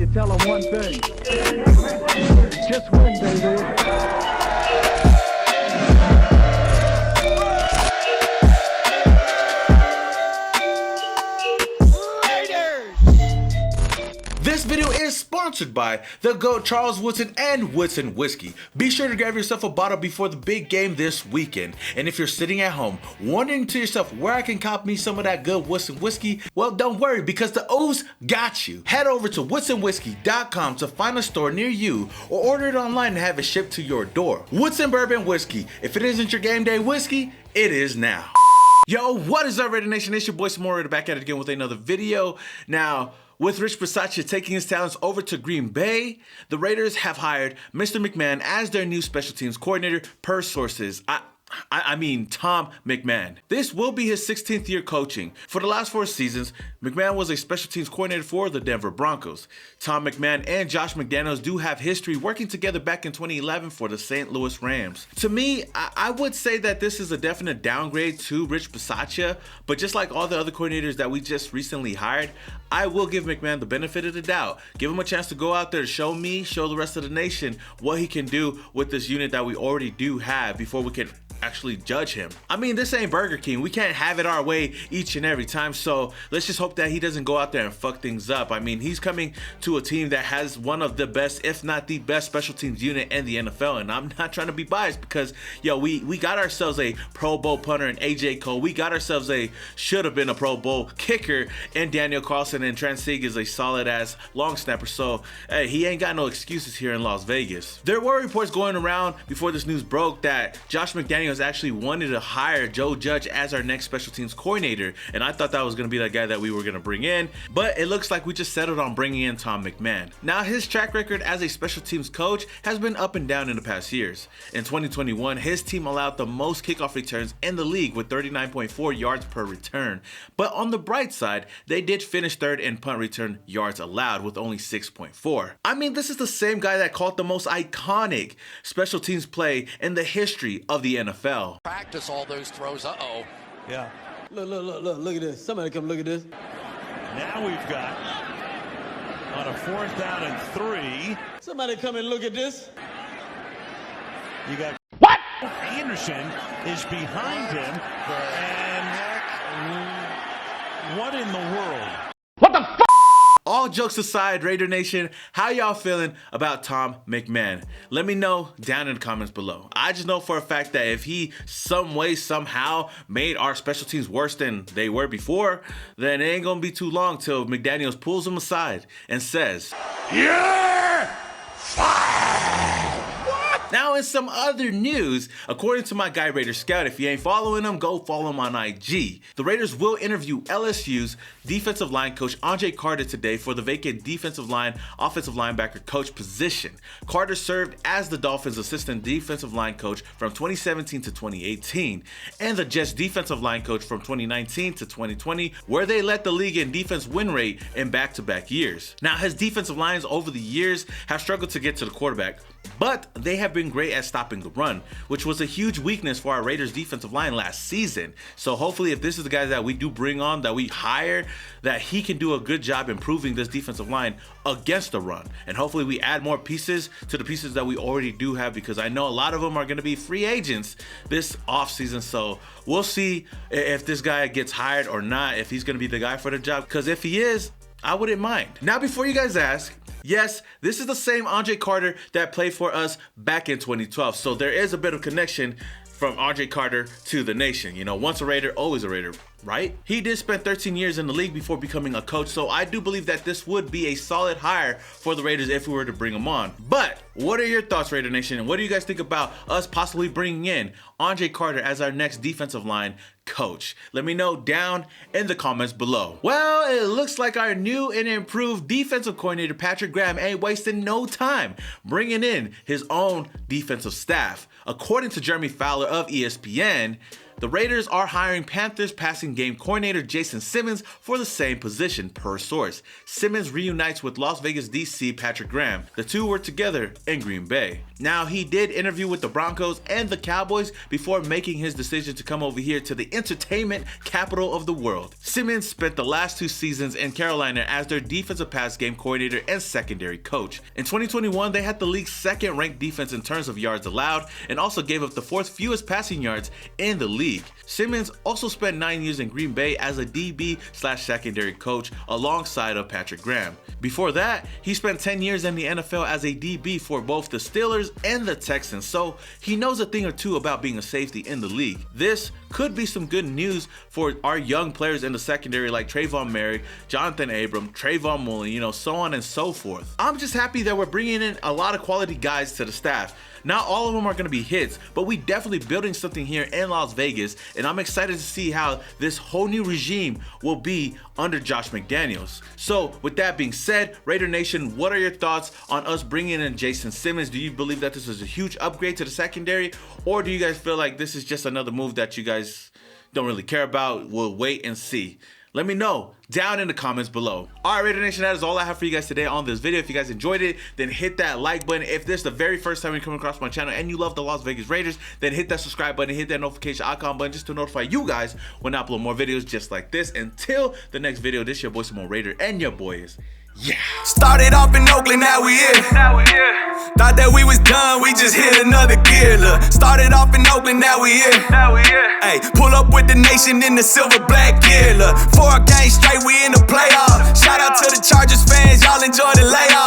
you tell them one thing. Just win, baby. This video is sponsored by the GOAT Charles Woodson and Woodson Whiskey. Be sure to grab yourself a bottle before the big game this weekend. And if you're sitting at home wondering to yourself where I can cop me some of that good Woodson Whiskey, well, don't worry, because the O's got you. Head over to woodsonwhiskey.com to find a store near you or order it online and have it shipped to your door. Woodson Bourbon Whiskey. If it isn't your game day whiskey, it is now. Yo, what is up, Raidernation? It's your boy Samora back at it again with another video. Now, with Rich Bisaccia taking his talents over to Green Bay, the Raiders have hired Mr. McMahon as their new special teams coordinator per sources. I mean Tom McMahon. This will be his 16th year coaching. For the last 4 seasons, McMahon was a special teams coordinator for the Denver Broncos. Tom McMahon and Josh McDaniels do have history working together back in 2011 for the St. Louis Rams. To me, I would say that this is a definite downgrade to Rich Bisaccia, but just like all the other coordinators that we just recently hired, I will give McMahon the benefit of the doubt. Give him a chance to go out there to show the rest of the nation what he can do with this unit that we already do have before we can actually judge him. I mean, this ain't Burger King. We can't have it our way each and every time, so let's just hope that he doesn't go out there and fuck things up. I mean, he's coming to a team that has one of the best, if not the best, special teams unit in the NFL, and I'm not trying to be biased because, yo, we got ourselves a Pro Bowl punter in AJ Cole. We got ourselves a should have been a Pro Bowl kicker in Daniel Carlson, and Trent Sieg is a solid ass long snapper, so hey, he ain't got no excuses here in Las Vegas. There were reports going around before this news broke that Josh McDaniels actually wanted to hire Joe Judge as our next special teams coordinator, and I thought that was going to be the guy that we were going to bring in, but it looks like we just settled on bringing in Tom McMahon. Now, his track record as a special teams coach has been up and down in the past years. In 2021, his team allowed the most kickoff returns in the league with 39.4 yards per return, but on the bright side, they did finish third in punt return yards allowed with only 6.4. I mean, this is the same guy that called the most iconic special teams play in the history of the NFL. Practice all those throws. Uh-oh. Yeah. Look at this. Somebody come look at this. Now we've got on a 4th down and 3. Somebody come and look at this. You got what? Anderson is behind him, and what in the world? What the f? All jokes aside, Raider Nation, how y'all feeling about Tom McMahon? Let me know down in the comments below. I just know for a fact that if he some way, somehow made our special teams worse than they were before, then it ain't gonna be too long till McDaniels pulls him aside and says, "You're fired!" Now, in some other news, according to my guy Raider Scout, if you ain't following him, go follow him on IG. The Raiders will interview LSU's defensive line coach Andre Carter today for the vacant defensive line offensive linebacker coach position. Carter served as the Dolphins' assistant defensive line coach from 2017 to 2018 and the Jets defensive line coach from 2019 to 2020, where they led the league in defense win rate in back-to-back years. Now, his defensive lines over the years have struggled to get to the quarterback, but they have been great at stopping the run, which was a huge weakness for our Raiders defensive line last season. So hopefully, if this is the guy that we do bring on, that we hire, that he can do a good job improving this defensive line against the run. And hopefully we add more pieces to the pieces that we already do have, because I know a lot of them are going to be free agents this offseason. So we'll see if this guy gets hired or not, if he's going to be the guy for the job, because if he is, I wouldn't mind. Now, before you guys ask, yes, this is the same Andre Carter that played for us back in 2012. So there is a bit of connection from Andre Carter to the nation. You know, once a Raider, always a Raider, right? He did spend 13 years in the league before becoming a coach, so I do believe that this would be a solid hire for the Raiders if we were to bring him on. But what are your thoughts, Raider Nation? And what do you guys think about us possibly bringing in Andre Carter as our next defensive line coach? Let me know down in the comments below. Well, it looks like our new and improved defensive coordinator, Patrick Graham, ain't wasting no time bringing in his own defensive staff. According to Jeremy Fowler of ESPN, The Raiders are hiring Panthers passing game coordinator Jason Simmons for the same position, per source. Simmons reunites with Las Vegas DC Patrick Graham. The two were together in Green Bay. Now, he did interview with the Broncos and the Cowboys before making his decision to come over here to the entertainment capital of the world. Simmons spent the last 2 seasons in Carolina as their defensive pass game coordinator and secondary coach. In 2021, they had the league's 2nd ranked defense in terms of yards allowed and also gave up the 4th fewest passing yards in the league. Simmons also spent 9 years in Green Bay as a DB/secondary coach alongside of Patrick Graham. Before that, he spent 10 years in the NFL as a DB for both the Steelers and the Texans, so he knows a thing or two about being a safety in the league. This could be some good news for our young players in the secondary like Trayvon Merrick, Jonathan Abram, Trayvon Mullen, so on and so forth. I'm just happy that we're bringing in a lot of quality guys to the staff. Not all of them are going to be hits, but we definitely building something here in Las Vegas, and I'm excited to see how this whole new regime will be under Josh McDaniels. So with that being said, Raider Nation, what are your thoughts on us bringing in Jason Simmons? Do you believe that this is a huge upgrade to the secondary, or do you guys feel like this is just another move that you guys don't really care about? We'll wait and see. Let me know down in the comments below. All right, Raider Nation, that is all I have for you guys today on this video. If you guys enjoyed it, then hit that like button. If this is the very first time you come across my channel and you love the Las Vegas Raiders, then hit that subscribe button, hit that notification icon button just to notify you guys when I upload more videos just like this. Until the next video, this is your boy Simone Raider, and your boy is Started off in Oakland, now we here. Thought that we was done, we just hit another gear. Look, started off in Oakland, now we here. Hey, pull up with the nation in the silver black gear. Look, 4 games straight, we in the playoff. Shout out to the Chargers fans, y'all enjoy the layoff.